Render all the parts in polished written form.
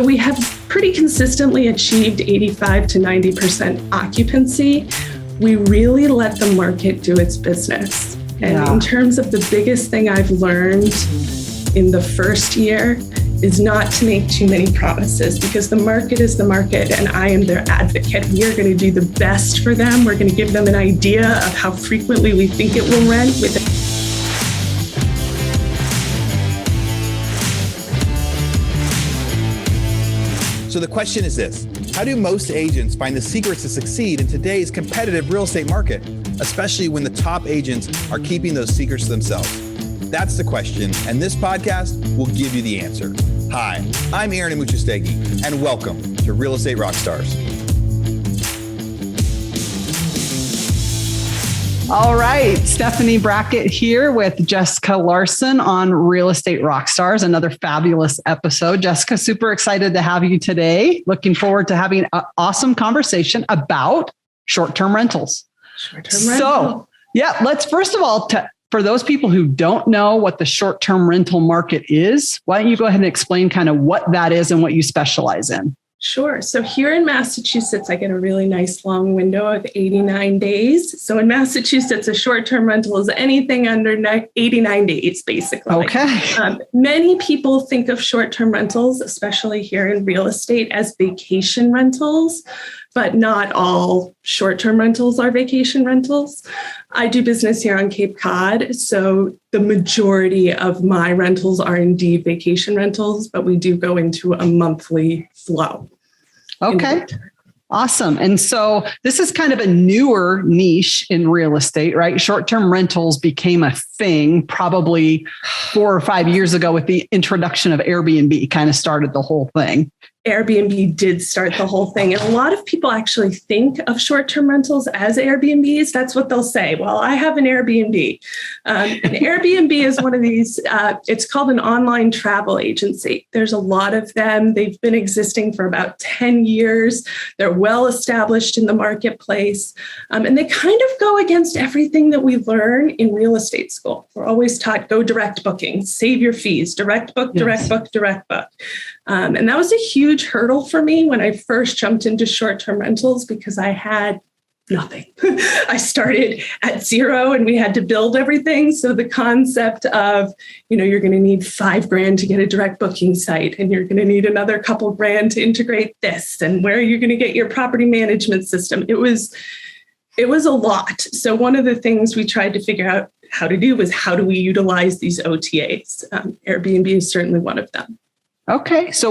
We have pretty consistently achieved 85 to 90% occupancy. We really let the market do its business. And in terms of the biggest thing I've learned in the first year is not to make too many promises, because the market is the market and I am their advocate. We are going to do the best for them. We're going to give them an idea of how frequently we think it will rent with it. So the question is this: how do most agents find the secrets to succeed in today's competitive real estate market, especially when the top agents are keeping those secrets to themselves? That's the question, and this podcast will give you the answer. Hi, I'm Aaron Amuchastegui, and welcome to Real Estate Rockstars. All right, Stephanie Brackett here with Jessica Larsen on Real Estate Rockstars, another fabulous episode. Jessica, super excited to have you today. Looking forward to having an awesome conversation about short-term rentals. So, let's first of all, for those people who don't know what the short-term rental market is, why don't you go ahead and explain kind of what that is and what you specialize in? Sure. So here in Massachusetts, I get a really nice long window of 89 days. So in Massachusetts, a short-term rental is anything under 89 days, basically. Okay. Many people think of short-term rentals, especially here in real estate, as vacation rentals, but not all short-term rentals are vacation rentals. I do business here on Cape Cod, so the majority of my rentals are indeed vacation rentals, but we do go into a monthly flow. Okay. Awesome. And so this is kind of a newer niche in real estate, right? Short-term rentals became a thing probably 4 or 5 years ago with the introduction of Airbnb, kind of started the whole thing. Airbnb did start the whole thing. And a lot of people actually think of short-term rentals as Airbnbs. That's what they'll say. Well, I have an Airbnb. An Airbnb is one of these, it's called an online travel agency. There's a lot of them. They've been existing for about 10 years. They're well established in the marketplace. And they kind of go against everything that we learn in real estate school. We're always taught, go direct booking, save your fees, direct book, direct book, direct book. And that was a huge hurdle for me when I first jumped into short-term rentals because I had nothing. I started at zero and we had to build everything. So the concept of, you're going to need $5,000 to get a direct booking site, and you're going to need another couple grand to integrate this, and where you're going to get your property management system. It was a lot. So one of the things we tried to figure out how to do was, how do we utilize these OTAs? Airbnb is certainly one of them. Okay. So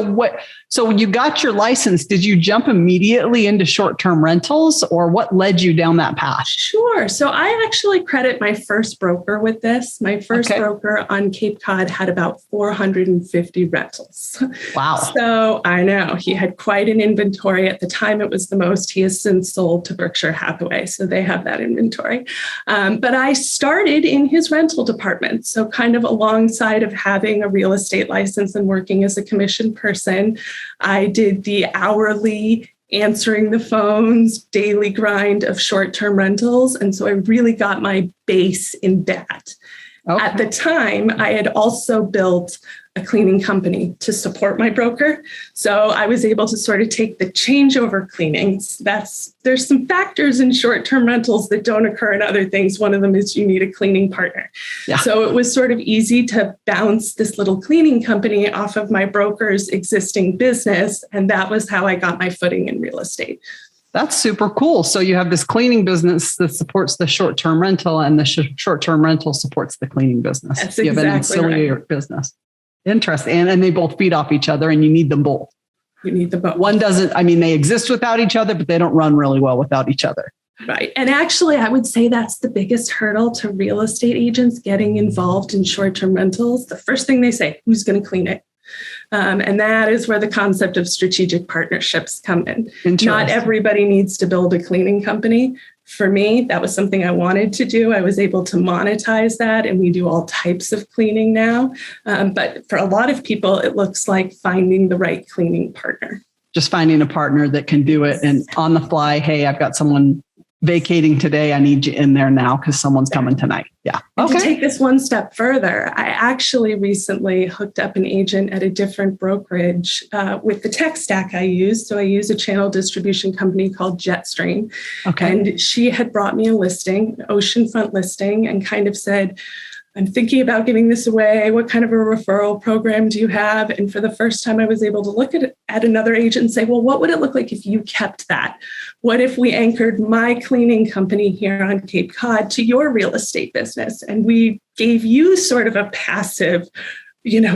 when you got your license, did you jump immediately into short-term rentals, or what led you down that path? Sure. So I actually credit my first broker with this. My first broker on Cape Cod had about 450 rentals. Wow. So I know he had quite an inventory. At the time, it was the most. He has since sold to Berkshire Hathaway, so they have that inventory. But I started in his rental department. So kind of alongside of having a real estate license and working as a commission person, I did the hourly answering the phones, daily grind of short-term rentals. And so I really got my base in that. Okay. At the time, I had also built a cleaning company to support my broker. So I was able to sort of take the changeover cleanings. There's some factors in short-term rentals that don't occur in other things. One of them is you need a cleaning partner. Yeah. So it was sort of easy to bounce this little cleaning company off of my broker's existing business. And that was how I got my footing in real estate. That's super cool. So you have this cleaning business that supports the short-term rental, and the short-term rental supports the cleaning business. That's you have an ancillary business. Interesting. And they both feed off each other, and you need them both. You need them both. One doesn't, they exist without each other, but they don't run really well without each other. Right. And actually, I would say that's the biggest hurdle to real estate agents getting involved in short-term rentals. The first thing they say, who's going to clean it? And that is where the concept of strategic partnerships come in. Not everybody needs to build a cleaning company. For me, that was something I wanted to do. I was able to monetize that, and we do all types of cleaning now. But for a lot of people, it looks like finding the right cleaning partner. Just finding a partner that can do it, and on the fly, hey, I've got someone vacating today. I need you in there now because someone's coming tonight. Yeah. And to take this one step further, I actually recently hooked up an agent at a different brokerage with the tech stack I use. So I use a channel distribution company called Jetstream. Okay. And she had brought me a listing, an oceanfront listing, and kind of said, I'm thinking about giving this away. What kind of a referral program do you have? And for the first time, I was able to look at another agent and say, well, what would it look like if you kept that? What if we anchored my cleaning company here on Cape Cod to your real estate business? And we gave you sort of a passive,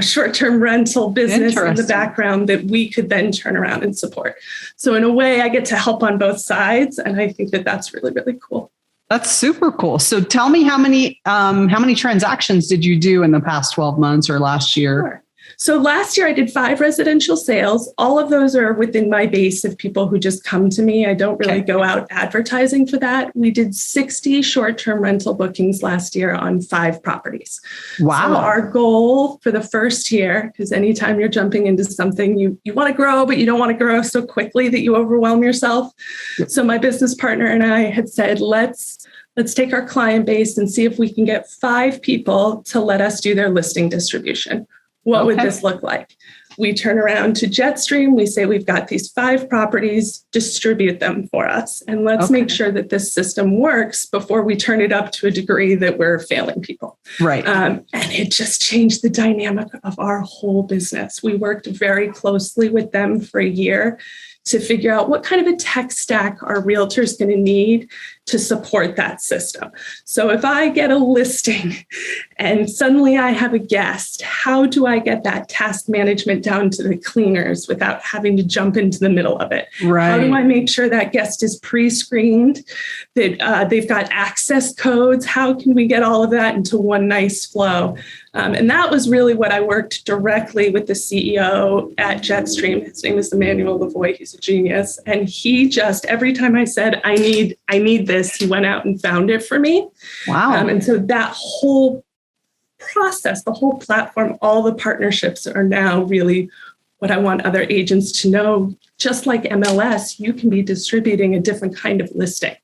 short-term rental business in the background that we could then turn around and support. So in a way, I get to help on both sides. And I think that that's really, really cool. That's super cool. So tell me how many transactions did you do in the past 12 months or last year? Sure. So last year I did 5 residential sales. All of those are within my base of people who just come to me. I don't really go out advertising for that. We did 60 short-term rental bookings last year on 5 properties. Wow. So our goal for the first year, because anytime you're jumping into something, you want to grow, but you don't want to grow so quickly that you overwhelm yourself. Yep. So my business partner and I had said, let's take our client base and see if we can get 5 people to let us do their listing distribution. What would this look like? We turn around to Jetstream. We say, we've got these 5 properties, distribute them for us. And let's make sure that this system works before we turn it up to a degree that we're failing people. Right. And it just changed the dynamic of our whole business. We worked very closely with them for a year to figure out what kind of a tech stack our realtors going to need to support that system. So if I get a listing and suddenly I have a guest, how do I get that task management down to the cleaners without having to jump into the middle of it? Right. How do I make sure that guest is pre-screened, that they've got access codes? How can we get all of that into one nice flow? And that was really what I worked directly with the CEO at Jetstream. His name is Emmanuel Lavoie. He's a genius. And he just, every time I said, I need this, he went out and found it for me. Wow. And so that whole process, the whole platform, all the partnerships are now really what I want other agents to know. Just like MLS, you can be distributing a different kind of listing.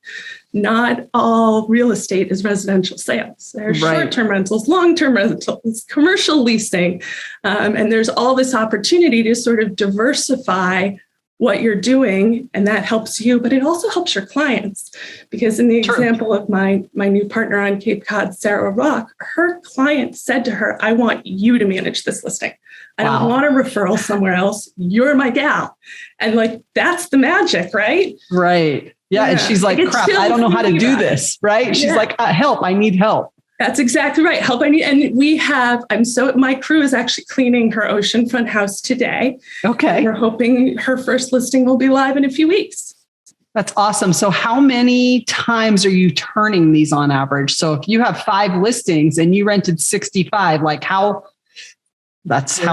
Not all real estate is residential sales. There's short-term rentals, long-term rentals, commercial leasing. And there's all this opportunity to sort of diversify what you're doing, and that helps you, but it also helps your clients. Because in the example of my new partner on Cape Cod, Sarah Rock, her client said to her, I want you to manage this listing. I don't want a referral somewhere else. You're my gal. And that's the magic, right? Right. Yeah. And she's like, crap, I don't know how to do this. Right. She's like, help, I need help. That's exactly right. Help I need. And my crew is actually cleaning her oceanfront house today. Okay. And we're hoping her first listing will be live in a few weeks. That's awesome. So how many times are you turning these on average? So if you have 5 listings and you rented 65, how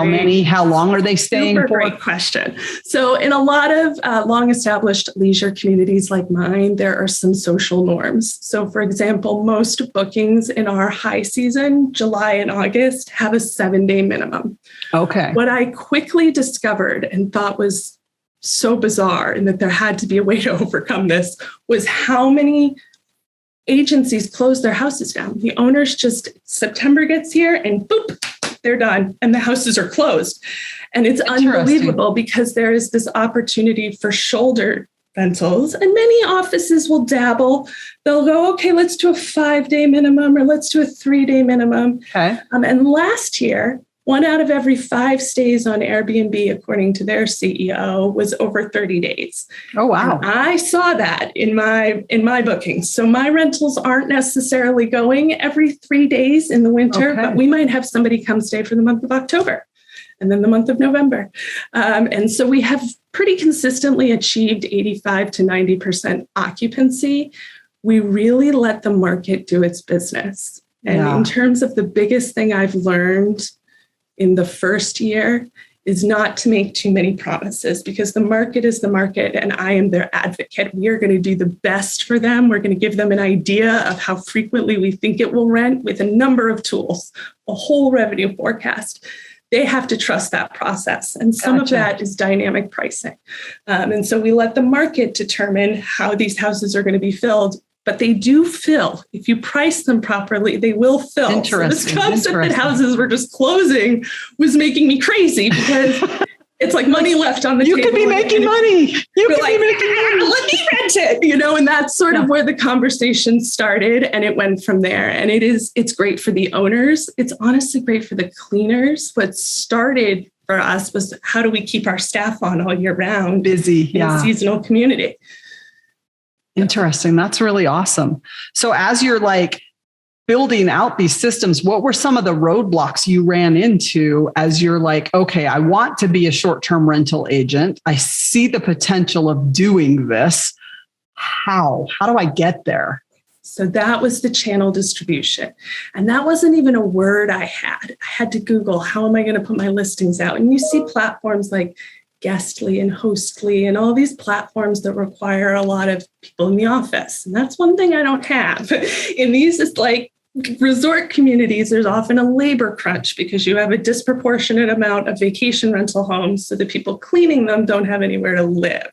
many? How long are they staying for? Great question. So in a lot of long-established leisure communities like mine, there are some social norms. So for example, most bookings in our high season, July and August, have a 7-day minimum. Okay. What I quickly discovered and thought was so bizarre, and that there had to be a way to overcome this, was how many agencies close their houses down. The owners just, September gets here and boop, they're done, and the houses are closed. And it's unbelievable because there is this opportunity for shoulder rentals, and many offices will dabble. They'll go, okay, let's do a 5-day minimum, or let's do a 3-day minimum. Okay. And last year, 1 out of every 5 stays on Airbnb, according to their CEO, was over 30 days. Oh, wow. And I saw that in my bookings. So my rentals aren't necessarily going every 3 days in the winter, but we might have somebody come stay for the month of October and then the month of November. And so we have pretty consistently achieved 85 to 90% occupancy. We really let the market do its business. And in terms of the biggest thing I've learned in the first year is not to make too many promises, because the market is the market and I am their advocate. We are going to do the best for them. We're going to give them an idea of how frequently we think it will rent with a number of tools, a whole revenue forecast. they have to trust that process. And some of that is dynamic pricing. And so we let the market determine how these houses are going to be filled. But they do fill. If you price them properly, they will fill. Interesting. So this concept that houses were just closing was making me crazy because it's like money left on the table. You could be making money. You could be making money. Let me rent it, and that's sort of where the conversation started, and it went from there. And it's great for the owners. It's honestly great for the cleaners. What started for us was how do we keep our staff on all year round? Busy, in a seasonal community. Interesting. That's really awesome. So as you're like building out these systems, what were some of the roadblocks you ran into as you're like, okay, I want to be a short-term rental agent. I see the potential of doing this. How do I get there? So that was the channel distribution. And that wasn't even a word I had. I had to Google, how am I going to put my listings out? And you see platforms like Guestly and Hostly and all these platforms that require a lot of people in the office. And that's one thing I don't have. In these, it's like resort communities, there's often a labor crunch because you have a disproportionate amount of vacation rental homes. So the people cleaning them don't have anywhere to live.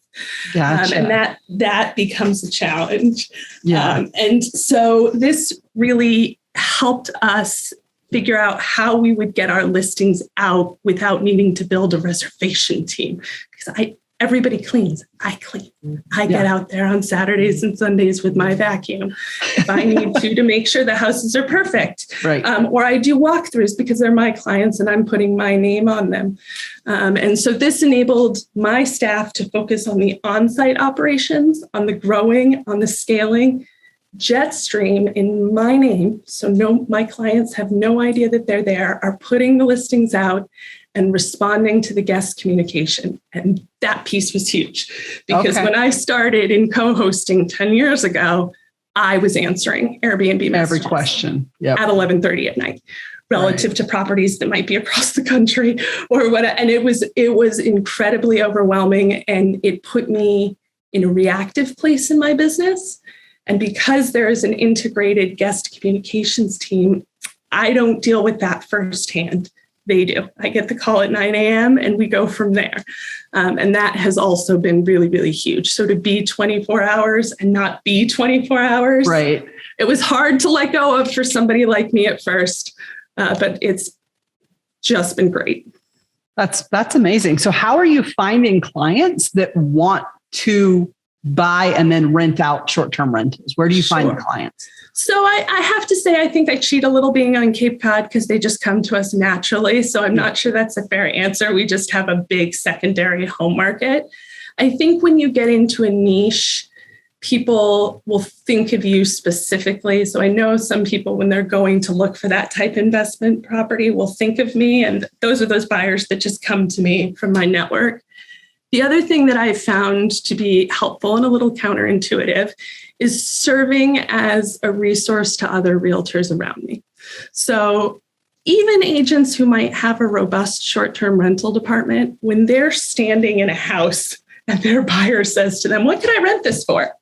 Gotcha. And that becomes a challenge. Yeah. And so this really helped us figure out how we would get our listings out without needing to build a reservation team. Because everybody cleans. I clean. I get out there on Saturdays and Sundays with my vacuum if I need to make sure the houses are perfect. Right. Or I do walkthroughs because they're my clients and I'm putting my name on them. And so this enabled my staff to focus on the on-site operations, on the growing, on the scaling. Jetstream in my name, so my clients have no idea that they're there, are putting the listings out and responding to the guest communication. And that piece was huge because when I started in co-hosting 10 years ago, I was answering Airbnb messages every question at 11:30 at night relative to properties that might be across the country or what. And it was incredibly overwhelming, and it put me in a reactive place in my business. And because there is an integrated guest communications team, I don't deal with that firsthand. They do. I get the call at 9 a.m. and we go from there. And that has also been really, really huge. So to be 24 hours and not be 24 hours, right? It was hard to let go of for somebody like me at first, but it's just been great. That's amazing. So how are you finding clients that want to buy and then rent out short-term rentals? Where do you find the clients? So I have to say, I think I cheat a little being on Cape Cod because they just come to us naturally. So I'm not sure that's a fair answer. We just have a big secondary home market. I think when you get into a niche, people will think of you specifically. So I know some people, when they're going to look for that type investment property, will think of me. And those are those buyers that just come to me from my network. The other thing that I found to be helpful and a little counterintuitive is serving as a resource to other realtors around me. So even agents who might have a robust short-term rental department, when they're standing in a house and their buyer says to them, "What can I rent this for?"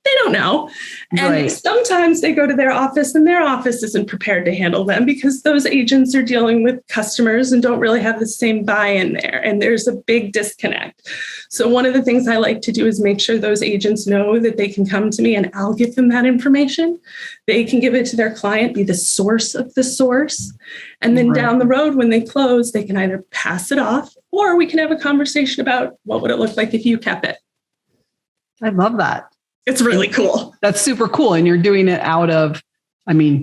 They don't know. And sometimes they go to their office and their office isn't prepared to handle them because those agents are dealing with customers and don't really have the same buy-in there. And there's a big disconnect. So one of the things I like to do is make sure those agents know that they can come to me and I'll give them that information. They can give it to their client, be the source of the source. And then down the road, when they close, they can either pass it off or we can have a conversation about what would it look like if you kept it. I love that. It's really cool. That's super cool. And you're doing it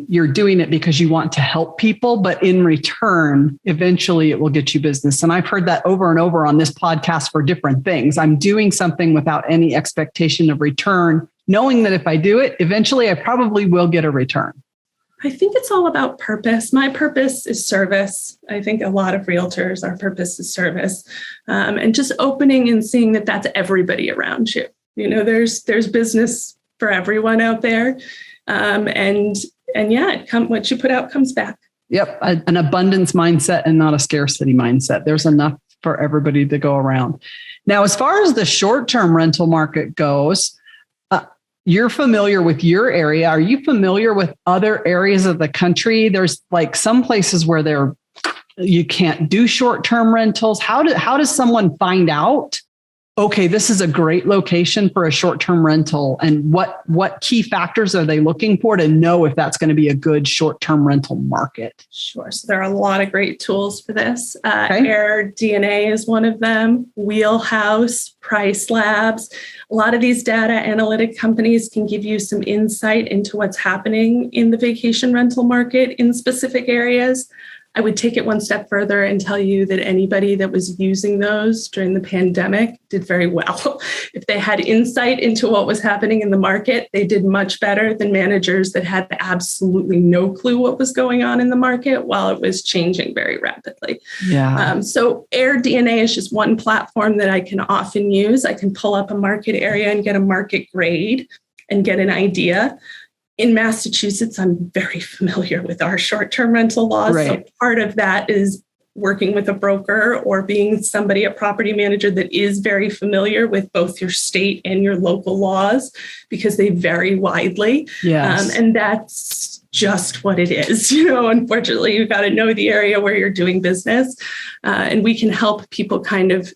you're doing it because you want to help people, but in return, eventually it will get you business. And I've heard that over and over on this podcast for different things. I'm doing something without any expectation of return, knowing that if I do it, eventually I probably will get a return. I think it's all about purpose. My purpose is service. I think a lot of realtors, our purpose is service. And just opening and seeing that that's everybody around you. You know, there's business for everyone out there. What you put out comes back. Yep. An abundance mindset and not a scarcity mindset. There's enough for everybody to go around. Now, as far as the short-term rental market goes, you're familiar with your area. Are you familiar with other areas of the country? There's like some places where they're you can't do short-term rentals. How does someone find out, okay, this is a great location for a short-term rental, and what key factors are they looking for to know if that's going to be a good short-term rental market? Sure. So there are a lot of great tools for this. AirDNA is one of them. Wheelhouse, Price Labs. A lot of these data analytic companies can give you some insight into what's happening in the vacation rental market in specific areas. I would take it one step further and tell you that anybody that was using those during the pandemic did very well. If they had insight into what was happening in the market, they did much better than managers that had absolutely no clue what was going on in the market while it was changing very rapidly. Yeah. So AirDNA is just one platform that I can often use. I can pull up a market area and get a market grade and get an idea. In Massachusetts, I'm very familiar with our short-term rental laws. Right. So part of that is working with a broker or being somebody, a property manager that is very familiar with both your state and your local laws, because they vary widely. Yes. And that's just what it is. Unfortunately, you've got to know the area where you're doing business. And we can help people kind of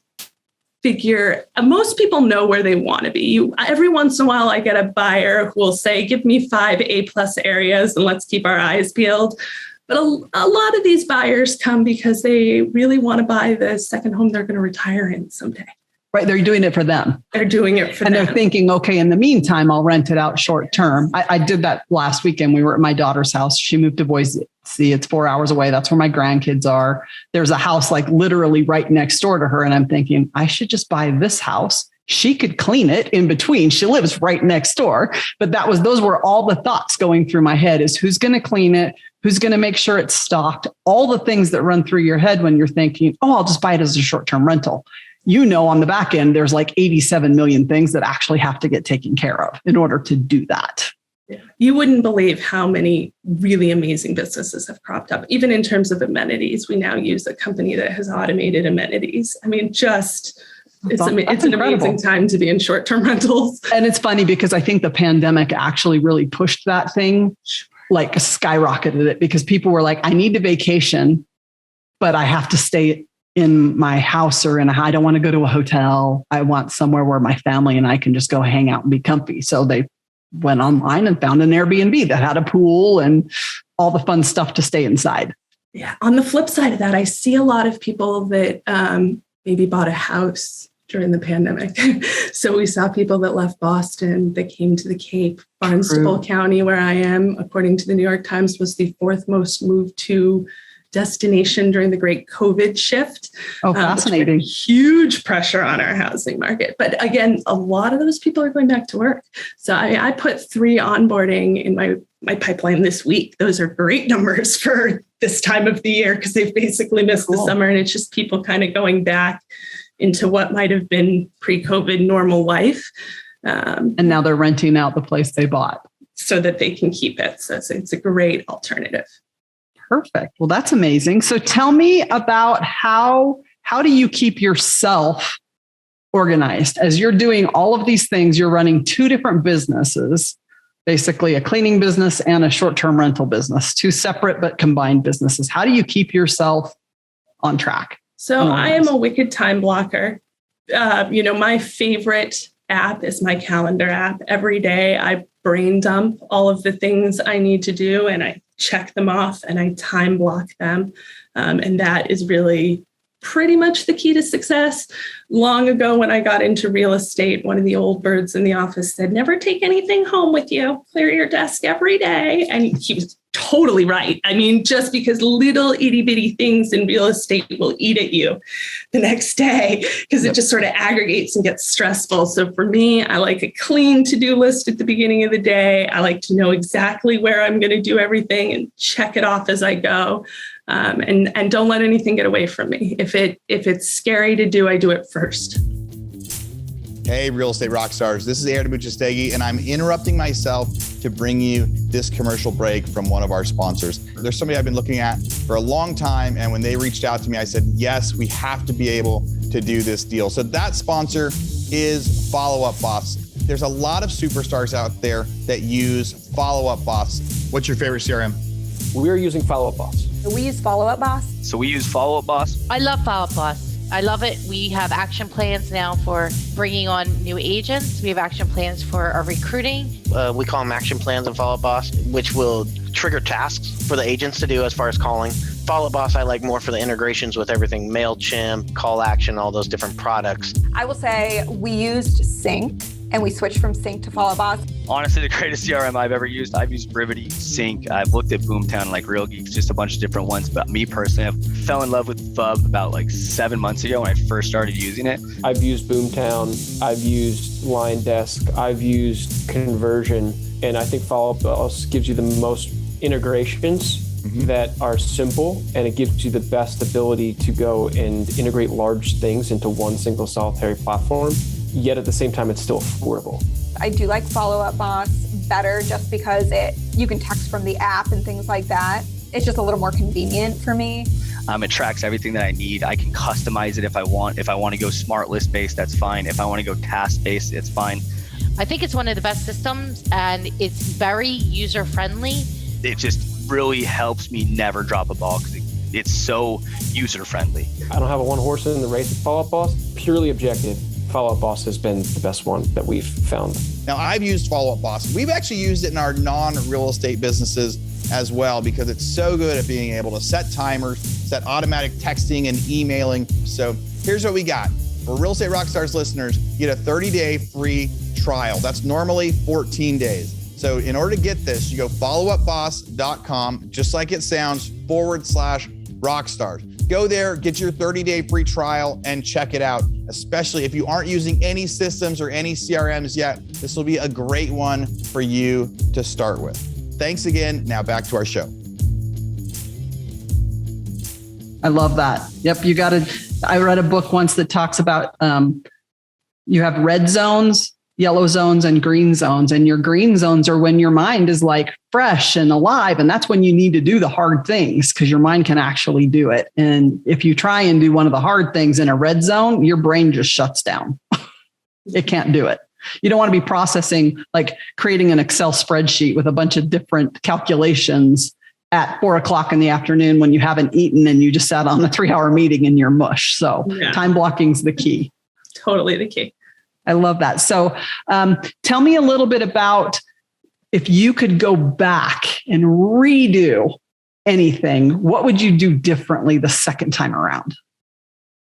figure, most people know where they want to be. Every once in a while, I get a buyer who will say, give me 5 A+ areas and let's keep our eyes peeled. But a lot of these buyers come because they really want to buy the second home they're going to retire in someday. Right. They're doing it for them. They're doing it for them. And they're thinking, okay, in the meantime, I'll rent it out short term. I did that last weekend. We were at my daughter's house. She moved to Boise. It's 4 hours away. That's where my grandkids are. There's a house like literally right next door to her. And I'm thinking, I should just buy this house. She could clean it in between. She lives right next door. But those were all the thoughts going through my head, is who's going to clean it? Who's going to make sure it's stocked? All the things that run through your head when you're thinking, oh, I'll just buy it as a short-term rental. On the back end, there's like 87 million things that actually have to get taken care of in order to do that. You wouldn't believe how many really amazing businesses have cropped up. Even in terms of amenities, we now use a company that has automated amenities. I mean, it's an amazing time to be in short-term rentals. And it's funny because I think the pandemic actually really pushed that thing, like skyrocketed it, because people were like, I need a vacation, but I have to stay in my house I don't want to go to a hotel. I want somewhere where my family and I can just go hang out and be comfy. So they went online and found an Airbnb that had a pool and all the fun stuff to stay inside. Yeah. On the flip side of that, I see a lot of people that maybe bought a house during the pandemic. So we saw people that left Boston, that came to the Cape. Barnstable County, where I am, according to the New York Times, was the 4th most moved to destination during the great COVID shift. Oh, fascinating. Huge pressure on our housing market. But again, a lot of those people are going back to work. So I put 3 onboarding in my pipeline this week. Those are great numbers for this time of the year, because they've basically missed the summer, and it's just people kind of going back into what might have been pre-COVID normal life. And now they're renting out the place they bought so that they can keep it. So it's a great alternative. Perfect. Well, that's amazing. So tell me about how do you keep yourself organized as you're doing all of these things? You're running 2 different businesses, basically a cleaning business and a short-term rental business, 2 separate but combined businesses. How do you keep yourself on track? So I am a wicked time blocker. My favorite app is my calendar app. Every day I brain dump all of the things I need to do, and I check them off and I time block them. And that is really pretty much the key to success. Long ago, when I got into real estate, one of the old birds in the office said, never take anything home with you. Clear your desk every day. And he was totally right. I mean, just because little itty bitty things in real estate will eat at you the next day, because it just sort of aggregates and gets stressful. So for me, I like a clean to-do list at the beginning of the day. I like to know exactly where I'm going to do everything and check it off as I go. And don't let anything get away from me. If it's scary to do, I do it first. Hey, real estate rock stars. This is Aaron Muchastegi, and I'm interrupting myself to bring you this commercial break from one of our sponsors. There's somebody I've been looking at for a long time, and when they reached out to me, I said, yes, we have to be able to do this deal. So that sponsor is Follow Up Boss. There's a lot of superstars out there that use Follow Up Boss. What's your favorite CRM? We're using Follow Up Boss. We use Follow Up Boss. So we use Follow Up Boss. I love Follow Up Boss. I love it. We have action plans now for bringing on new agents. We have action plans for our recruiting. We call them action plans in Follow Up Boss, which will trigger tasks for the agents to do as far as calling. Follow Up Boss I like more for the integrations with everything, MailChimp, Call Action, all those different products. I will say we used Sync and we switched from Sync to Follow Up Boss. Honestly, the greatest CRM I've ever used. I've used Brivity, Sync. I've looked at Boomtown, like Real Geeks, just a bunch of different ones. But me personally, I fell in love with Fub about like 7 months ago when I first started using it. I've used Boomtown. I've used Line Desk. I've used Conversion. And I think Follow Up Boss gives you the most integrations that are simple, and it gives you the best ability to go and integrate large things into one single solitary platform, yet at the same time, it's still affordable. I do like Follow Up Boss better just because you can text from the app and things like that. It's just a little more convenient for me. It tracks everything that I need. I can customize it if I want. If I want to go smart list based, that's fine. If I want to go task based, it's fine. I think it's one of the best systems and it's very user friendly. It just really helps me never drop a ball because it's so user friendly. I don't have a one horse in the race with Follow Up Boss. Purely objective, Follow Up Boss has been the best one that we've found. Now, I've used Follow Up Boss. We've actually used it in our non-real estate businesses as well because it's so good at being able to set timers, set automatic texting and emailing. So here's what we got. For Real Estate Rockstars listeners, you get a 30-day free trial. That's normally 14 days. So in order to get this, you go followupboss.com, just like it sounds, /Rockstars. Go there, get your 30-day free trial and check it out. Especially if you aren't using any systems or any CRMs yet, this will be a great one for you to start with. Thanks again. Now back to our show. I love that. Yep. I read a book once that talks about, you have red zones, yellow zones, and green zones. And your green zones are when your mind is like fresh and alive. And that's when you need to do the hard things because your mind can actually do it. And if you try and do one of the hard things in a red zone, your brain just shuts down. It can't do it. You don't want to be processing, like creating an Excel spreadsheet with a bunch of different calculations at 4:00 in the afternoon when you haven't eaten and you just sat on a 3-hour meeting and you're mush. So time blocking is the key. Totally the key. I love that. So tell me a little bit about if you could go back and redo anything, what would you do differently the second time around?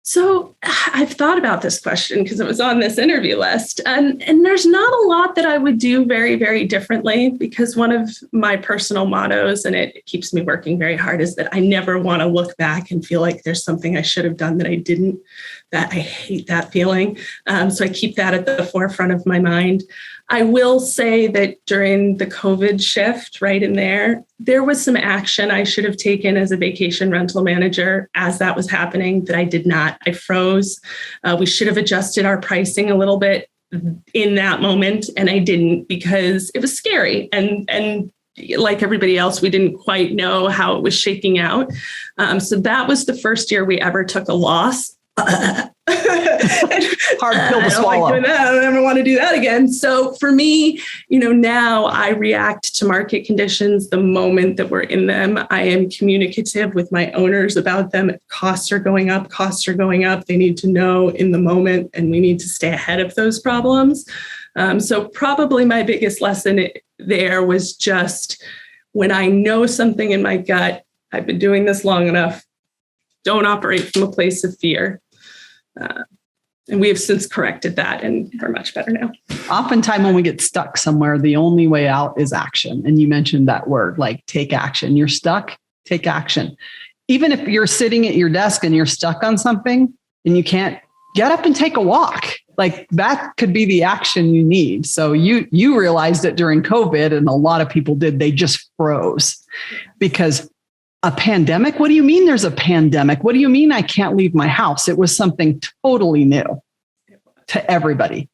So I've thought about this question because it was on this interview list, and there's not a lot that I would do very, very differently because one of my personal mottos, and it keeps me working very hard, is that I never want to look back and feel like there's something I should have done that I didn't. That I hate that feeling. So I keep that at the forefront of my mind. I will say that during the COVID shift, right in there was some action I should have taken as a vacation rental manager as that was happening that I did not. I froze. We should have adjusted our pricing a little bit in that moment, and I didn't because it was scary. And like everybody else, we didn't quite know how it was shaking out. So that was the first year we ever took a loss. Hard pill to swallow. I don't ever want to do that again. So for me, now I react to market conditions the moment that we're in them. I am communicative with my owners about them. If costs are going up. They need to know in the moment, and we need to stay ahead of those problems. So probably my biggest lesson there was just when I know something in my gut, I've been doing this long enough, don't operate from a place of fear. And we have since corrected that, and we're much better now. Oftentimes when we get stuck somewhere, the only way out is action. And you mentioned that word, like take action. You're stuck, take action. Even if you're sitting at your desk and you're stuck on something and you can't get up and take a walk, like that could be the action you need. So you realized it during COVID, and a lot of people did. They just froze because a pandemic? What do you mean there's a pandemic? What do you mean I can't leave my house? It was something totally new to everybody.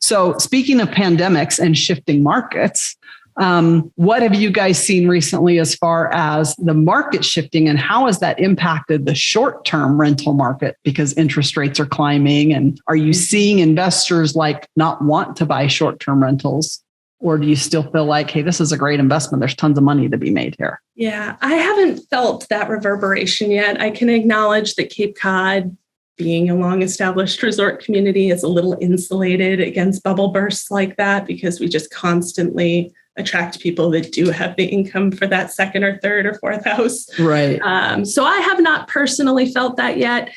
So speaking of pandemics and shifting markets, what have you guys seen recently as far as the market shifting, and how has that impacted the short-term rental market? Because interest rates are climbing, and are you seeing investors like not want to buy short-term rentals Or do you still feel like, hey, this is a great investment? There's tons of money to be made here. Yeah, I haven't felt that reverberation yet. I can acknowledge that Cape Cod, being a long-established resort community, is a little insulated against bubble bursts like that because we just constantly attract people that do have the income for that second or third or fourth house. Right. So I have not personally felt that yet.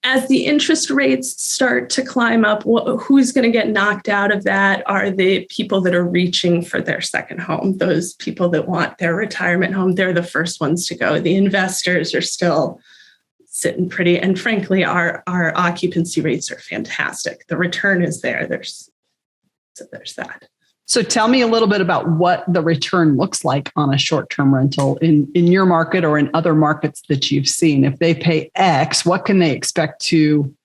As the interest rates start to climb up, who's going to get knocked out of that are the people that are reaching for their second home. Those people that want their retirement home, they're the first ones to go. The investors are still sitting pretty. And frankly, our occupancy rates are fantastic. The return is there. There's that. So tell me a little bit about what the return looks like on a short-term rental in your market or in other markets that you've seen. If they pay X, what can they expect to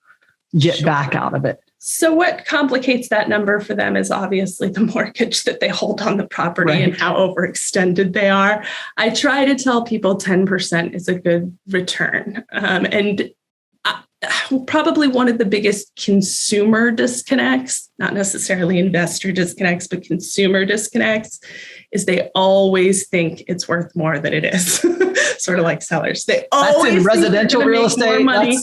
get back out of it? So what complicates that number for them is obviously the mortgage that they hold on the property and how overextended they are. I try to tell people 10% is a good return. Probably one of the biggest consumer disconnects, not necessarily investor disconnects, but consumer disconnects, is they always think it's worth more than it is. Sort of like sellers. They always in residential real estate money,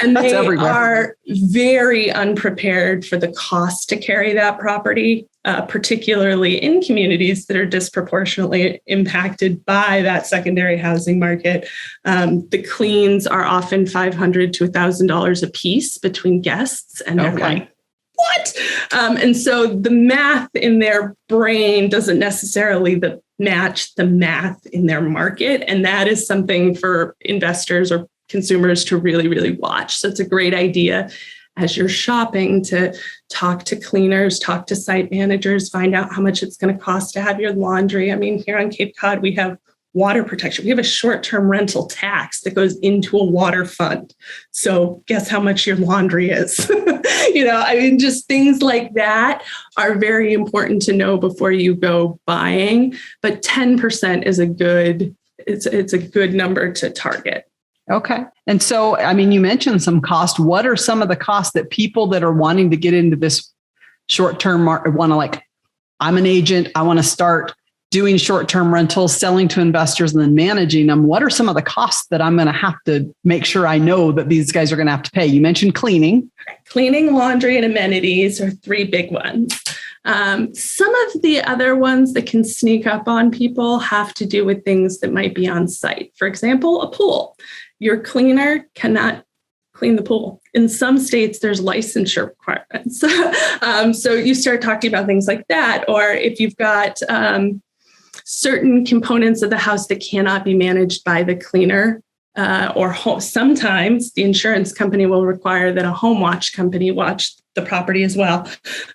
and they everywhere. are very unprepared for the cost to carry that property, particularly in communities that are disproportionately impacted by that secondary housing market. The cleans are often $500 to $1,000 a piece between guests, and they're like, what? And so the math in their brain doesn't necessarily match the math in their market. And that is something for investors or consumers to really, really watch. So it's a great idea as you're shopping to talk to cleaners, talk to site managers, find out how much it's going to cost to have your laundry. I mean, here on Cape Cod, we have water protection. We have a short-term rental tax that goes into a water fund. So guess how much your laundry is? Just things like that are very important to know before you go buying. But 10% is it's a good number to target. Okay. And so, you mentioned some cost. What are some of the costs that people that are wanting to get into this short-term market want to I'm an agent, I want to start doing short-term rentals, selling to investors and then managing them? What are some of the costs that I'm going to have to make sure I know that these guys are going to have to pay? You mentioned cleaning. Cleaning, laundry, and amenities are three big ones. Some of the other ones that can sneak up on people have to do with things that might be on site. For example, a pool. Your cleaner cannot clean the pool. In some states, there's licensure requirements. So you start talking about things like that. Or if you've got certain components of the house that cannot be managed by the cleaner, sometimes the insurance company will require that a home watch company watch the property as well.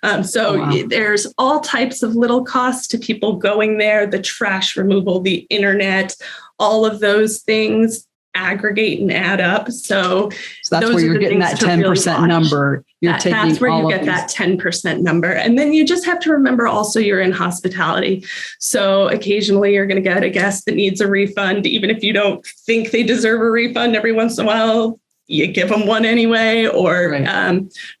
There's all types of little costs to people going there, the trash removal, the internet, all of those things aggregate and add up. So that's where you're getting that 10% number. That's where you get that 10% number. And then you just have to remember also you're in hospitality. So occasionally you're going to get a guest that needs a refund, even if you don't think they deserve a refund. Every once in a while, you give them one anyway. Or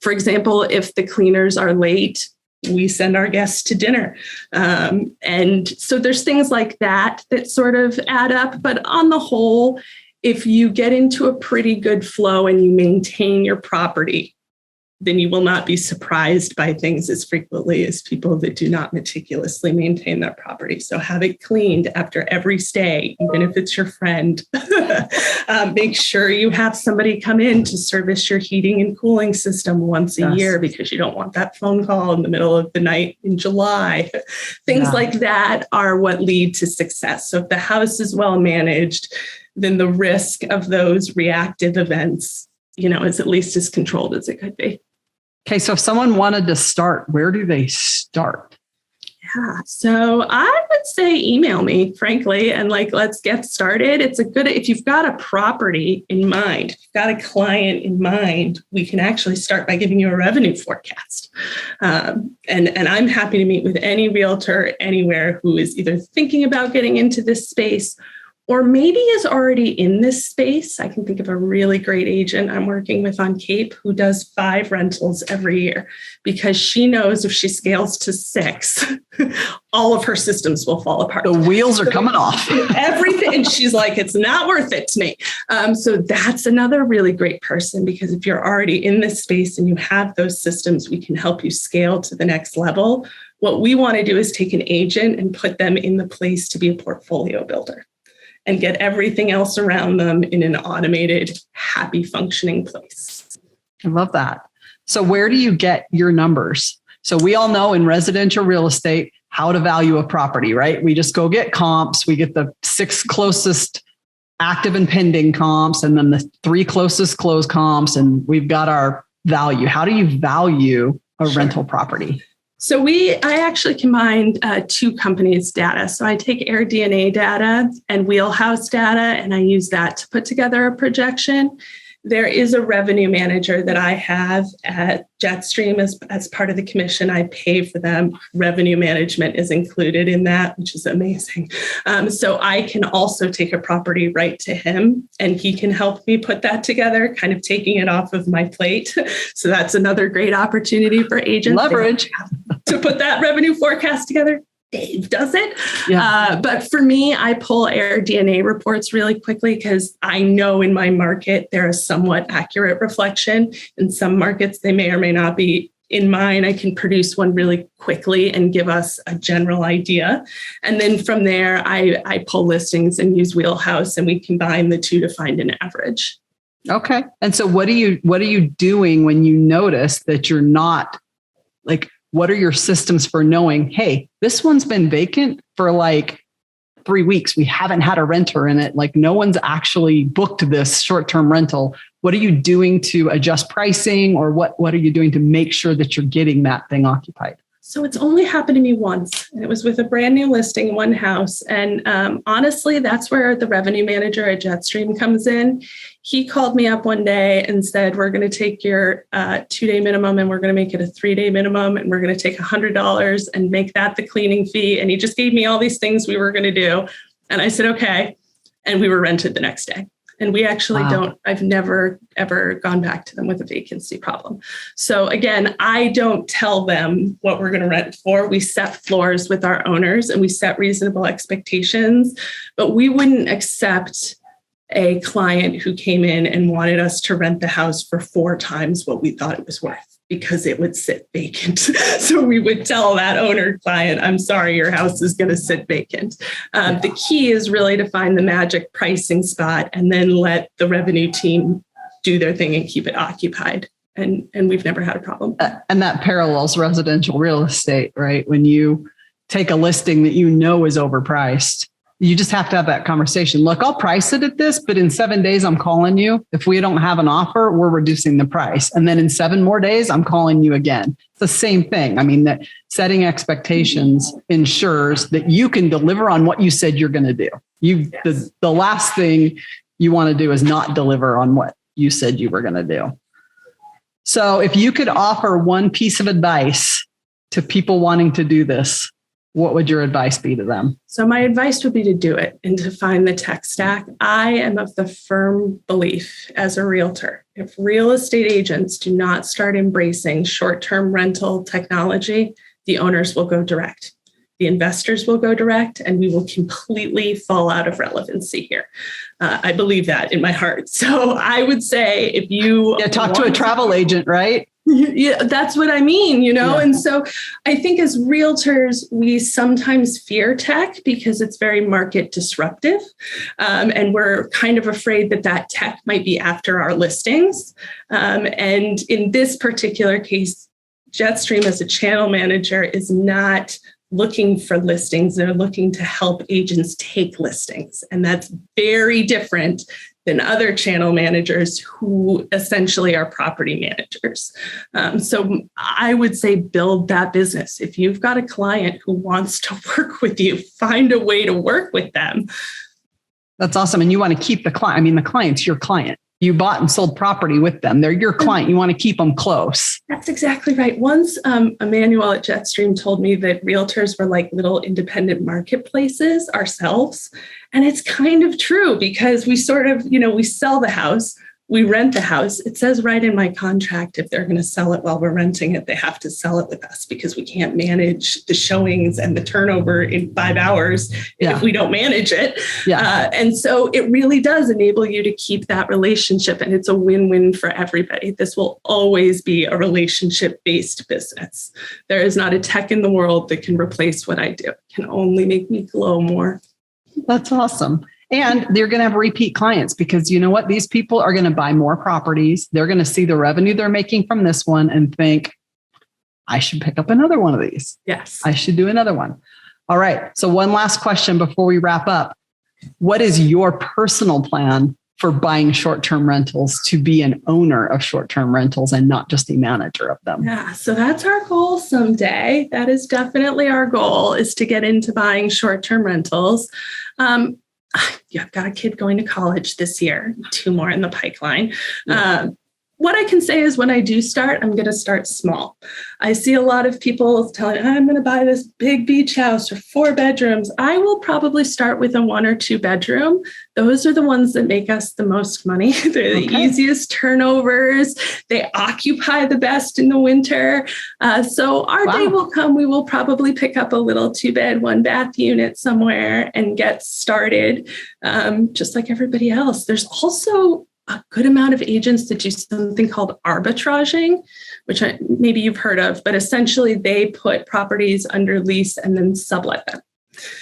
for example, if the cleaners are late, we send our guests to dinner. And so there's things like that sort of add up. But on the whole, if you get into a pretty good flow and you maintain your property, then you will not be surprised by things as frequently as people that do not meticulously maintain their property. So have it cleaned after every stay, even if it's your friend. Make sure you have somebody come in to service your heating and cooling system once a year, because you don't want that phone call in the middle of the night in July. Things like that are what lead to success. So if the house is well managed, then the risk of those reactive events, is at least as controlled as it could be. Okay. So if someone wanted to start, where do they start? Yeah. So I would say email me, frankly, and let's get started. If you've got a property in mind, if you've got a client in mind, we can actually start by giving you a revenue forecast. And I'm happy to meet with any realtor anywhere who is either thinking about getting into this space or maybe is already in this space. I can think of a really great agent I'm working with on Cape who does 5 rentals every year because she knows if she scales to 6, all of her systems will fall apart. The wheels are coming off. Everything. And she's like, it's not worth it to me. So that's another really great person, because if you're already in this space and you have those systems, we can help you scale to the next level. What we want to do is take an agent and put them in the place to be a portfolio builder and get everything else around them in an automated, happy, functioning place. I love that. So where do you get your numbers? So we all know in residential real estate how to value a property, right? We just go get comps. We get the 6 closest active and pending comps, and then the 3 closest closed comps, and we've got our value. How do you value a rental property? So I actually combined 2 companies' data. So I take AirDNA data and Wheelhouse data, and I use that to put together a projection. There is a revenue manager that I have at Jetstream as part of the commission. I pay for them. Revenue management is included in that, which is amazing. So I can also take a property right to him, and he can help me put that together, kind of taking it off of my plate. So that's another great opportunity for agents. Leverage. To put that revenue forecast together. Dave does it. Yeah. But for me, I pull AirDNA reports really quickly because I know in my market, they're a somewhat accurate reflection. In some markets, they may or may not be. In mine, I can produce one really quickly and give us a general idea. And then from there, I pull listings and use Wheelhouse, and we combine the 2 to find an average. Okay. And so what are you doing when you notice that you're not, like, what are your systems for knowing, hey, this one's been vacant for like 3 weeks. We haven't had a renter in it. Like, no one's actually booked this short-term rental. What are you doing to adjust pricing, or what are you doing to make sure that you're getting that thing occupied? So it's only happened to me once, and it was with a brand new listing, one house. And honestly, that's where the revenue manager at Jetstream comes in. He called me up one day and said, we're going to take your 2-day minimum and we're going to make it a 3-day minimum. And we're going to take $100 and make that the cleaning fee. And he just gave me all these things we were going to do. And I said, okay. And we were rented the next day. And we actually I've never, ever gone back to them with a vacancy problem. So again, I don't tell them what we're going to rent for. We set floors with our owners and we set reasonable expectations, but we wouldn't accept a client who came in and wanted us to rent the house for 4 times what we thought it was worth, because it would sit vacant. So we would tell that owner client, I'm sorry, your house is going to sit vacant. The key is really to find the magic pricing spot and then let the revenue team do their thing and keep it occupied. And we've never had a problem. And that parallels residential real estate, right? When you take a listing that you know is overpriced, you just have to have that conversation. Look, I'll price it at this, but in 7 days, I'm calling you. If we don't have an offer, we're reducing the price. And then in 7 more days, I'm calling you again. It's the same thing. I mean, that setting expectations ensures that you can deliver on what you said you're going to do. The last thing you want to do is not deliver on what you said you were going to do. So if you could offer one piece of advice to people wanting to do this, what would your advice be to them? So my advice would be to do it and to find the tech stack. I am of the firm belief as a realtor, if real estate agents do not start embracing short-term rental technology, the owners will go direct. The investors will go direct, and we will completely fall out of relevancy here. I believe that in my heart. So I would say if you talk to a travel agent, right? Yeah, that's what I mean, Yeah. And so I think as realtors, we sometimes fear tech because it's very market disruptive. And we're kind of afraid that tech might be after our listings. And in this particular case, Jetstream as a channel manager is not looking for listings. They're looking to help agents take listings. And that's very different than other channel managers who essentially are property managers. So I would say build that business. If you've got a client who wants to work with you, find a way to work with them. That's awesome. And you want to keep the client. I mean, the client's your client. You bought and sold property with them. They're your client. You want to keep them close. That's exactly right. Once Emmanuel at Jetstream told me that realtors were like little independent marketplaces ourselves. And it's kind of true because we sort of, we sell the house, we rent the house. It says right in my contract, if they're going to sell it while we're renting it, they have to sell it with us because we can't manage the showings and the turnover in 5 hours if we don't manage it. And so it really does enable you to keep that relationship, and it's a win-win for everybody. This will always be a relationship-based business. There is not a tech in the world that can replace what I do. It can only make me glow more. That's awesome. And they're going to have repeat clients because you know what? These people are going to buy more properties. They're going to see the revenue they're making from this one and think, I should pick up another one of these. Yes. I should do another one. All right. So one last question before we wrap up. What is your personal plan for buying short-term rentals to be an owner of short-term rentals and not just a manager of them? Yeah, so that's our goal someday. That is definitely our goal, is to get into buying short-term rentals. I've got a kid going to college this year, 2 more in the pipeline. What I can say is when I do start, I'm going to start small. I see a lot of people telling, I'm going to buy this big beach house or 4 bedrooms. I will probably start with a 1 or 2 bedroom. Those are the ones that make us the most money. They're the easiest turnovers. They occupy the best in the winter. So our day will come. We will probably pick up a little 2-bed, 1-bath unit somewhere and get started, just like everybody else. There's also a good amount of agents that do something called arbitraging, which maybe you've heard of, but essentially they put properties under lease and then sublet them.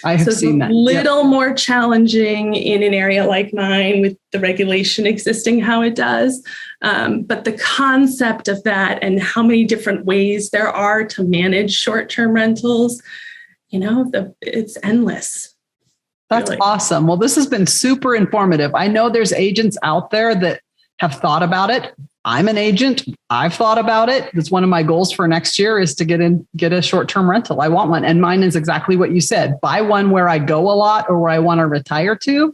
I have seen that. A little more challenging in an area like mine with the regulation existing how it does. But the concept of that and how many different ways there are to manage short-term rentals, it's endless. That's awesome. Well, this has been super informative. I know there's agents out there that have thought about it. I'm an agent. I've thought about it. It's one of my goals for next year is to get a short-term rental. I want one. And mine is exactly what you said. Buy one where I go a lot or where I want to retire to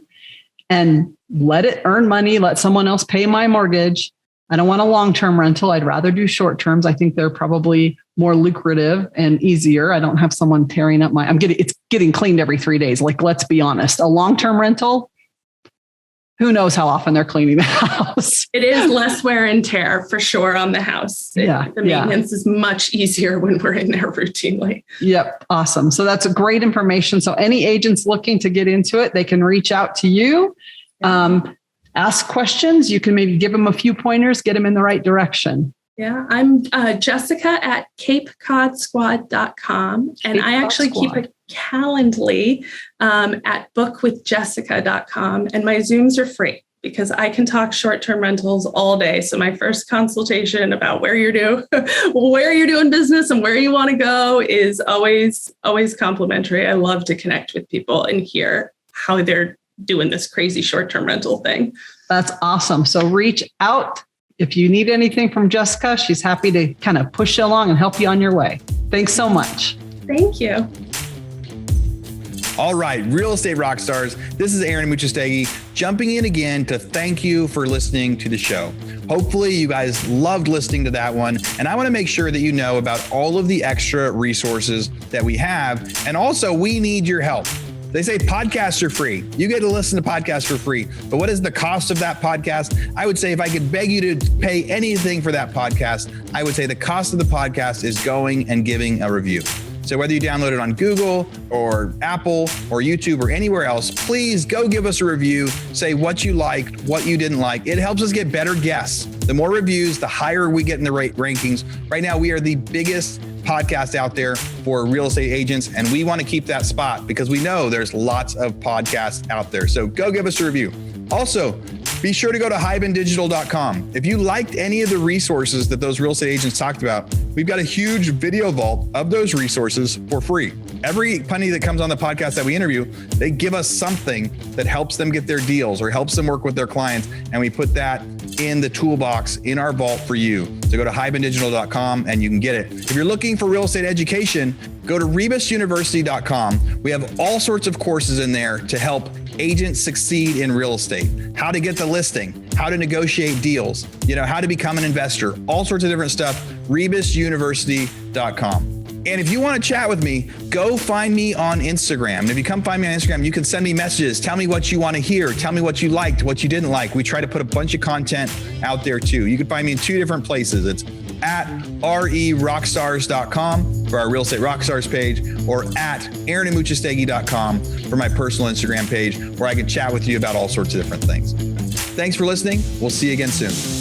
and let it earn money. Let someone else pay my mortgage. I don't want a long-term rental. I'd rather do short terms. I think they're probably more lucrative and easier. I don't have someone tearing up it's getting cleaned every 3 days. Like, let's be honest, a long-term rental, who knows how often they're cleaning the house. It is less wear and tear for sure on the house. The maintenance is much easier when we're in there routinely. Yep. Awesome. So that's great information. So any agents looking to get into it, they can reach out to you. Ask questions. You can maybe give them a few pointers, get them in the right direction. Yeah, I'm Jessica at CapeCodsSquad.com. And I actually keep a Calendly at bookwithjessica.com. And my Zooms are free because I can talk short-term rentals all day. So my first consultation about where you're doing business and where you want to go is always complimentary. I love to connect with people and hear how they're doing this crazy short-term rental thing. That's awesome. So reach out if you need anything from Jessica. She's happy to kind of push you along and help you on your way. Thanks so much. Thank you. All right, real estate rock stars. This is Aaron Muchastegui jumping in again to thank you for listening to the show. Hopefully you guys loved listening to that one. And I want to make sure that you know about all of the extra resources that we have. And also, we need your help. They say podcasts are free. You get to listen to podcasts for free. But what is the cost of that podcast? I would say if I could beg you to pay anything for that podcast, I would say the cost of the podcast is going and giving a review. So whether you download it on Google or Apple or YouTube or anywhere else, please go give us a review. Say what you liked, what you didn't like. It helps us get better guests. The more reviews, the higher we get in the rankings. Right now, we are the biggest podcast out there for real estate agents, and we want to keep that spot because we know there's lots of podcasts out there. So go give us a review. Also, be sure to go to hibandigital.com. If you liked any of the resources that those real estate agents talked about, we've got a huge video vault of those resources for free. Every penny that comes on the podcast that we interview, they give us something that helps them get their deals or helps them work with their clients. And we put that in the toolbox in our vault for you. So go to hibandigital.com and you can get it. If you're looking for real estate education, go to rebusuniversity.com. We have all sorts of courses in there to help agents succeed in real estate. How to get the listing, how to negotiate deals, how to become an investor, all sorts of different stuff, rebusuniversity.com. And if you want to chat with me, go find me on Instagram. And if you come find me on Instagram, you can send me messages. Tell me what you want to hear. Tell me what you liked, what you didn't like. We try to put a bunch of content out there too. You can find me in 2 different places. It's at rerockstars.com for our Real Estate Rockstars page, or at aaronamuchastegui.com for my personal Instagram page, where I can chat with you about all sorts of different things. Thanks for listening. We'll see you again soon.